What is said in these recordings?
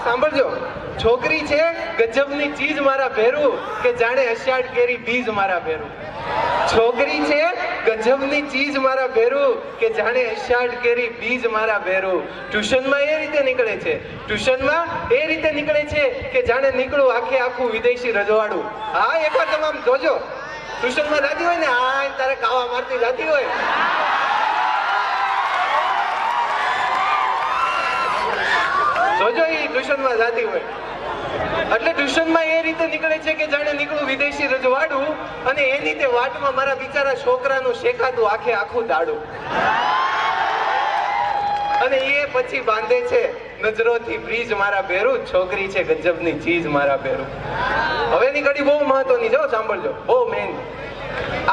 સાંભળજો, છોકરી છે ગજબની ચીજ મારા ભેરું, કે જાણે અષાઢ કેરી બીજ મારા ભેરું. છોકરી છે ગજબની ચીજ મારા ભેરું, કે જાણે અષાઢ કેરી બીજ મારા ભેરું. ટ્યુશનમાં એ રીતે નીકળે છે, ટ્યુશનમાં એ રીતે નીકળે છે કે જાણે નીકળું આખે આખું વિદેશી રજવાડું. હા, એકવાર તમે આમ જોજો, ટ્યુશનમાં જાતી હોય ને, આ તારે કાવા મારતી જાતી હોય, જોજો એ ટ્યુશનમાં જાતી હોય. એટલે ટ્યુશનમાં એ રીતે નીકળે છે કે જાણે નીકળું વિદેશી રજવાડું, અને એની તે વાટમાં મારા બિચારા છોકરાનું શેકાતું આખે આખું દાડું. અને એ પછી બાંધે છે નજરોથી બ્રિજ મારા ભેરું, છોકરી છે ગજબની ચીજ મારા ભેરું. હવેની કડી બહુ મહત્વની, જો સાંભળજો, બહુ મેન.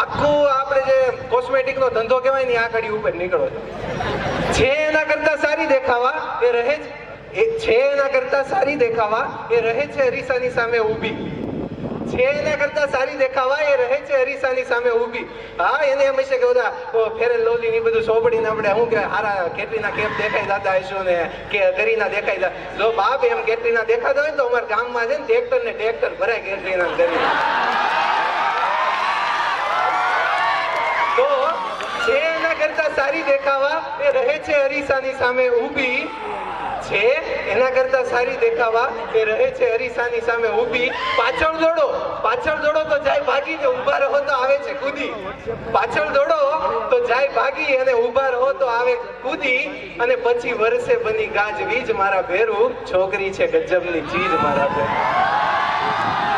આખું આપણે જે કોસ્મેટિક નો ધંધો કહેવાય ને, આ કડી ઉપર નીકળો છે. એના કરતા સારી દેખાવા એ રહે છે, એના કરતા સારી દેખાવા એ રહે છે અરીસાની સામે ઊભી. છે એના કરતા સારી દેખાવા એ રહે છે અરીસાની સામે ઊભી. હા, એને એમ હશે કે બધા ફેરન લવલી ની બધું સોપડીને આપણે શું કે હારા કેટલીના કેપ દેખાઈ જતા હશું ને, કે કરીના દેખાઈ જાય. જો બાપ એમ કેટલીના દેખાતા હોય તો અમારા ગામમાં છે ને ટ્રેક્ટર ને ટ્રેક્ટર ભરાય કેટલીના કરી. તો છે એના કરતા સારી દેખાવા એ રહે છે અરીસાની સામે ઊભી. છે એના કરતા સારી દેખાવા એ રહે છે અરીસાની સામે ઊભી. પાછળ દોડો, પાછળ દોડો તો જાય ભાગી, ને ઊભા રહો તો આવે છે કૂદી. પાછળ દોડો તો જાય ભાગી, અને ઊભા રહો તો આવે કૂદી. અને પછી વરસે બની ગાજવીજ મારા ભેરું, છોકરી છે ગજબની ચીજ મારા ભેરું.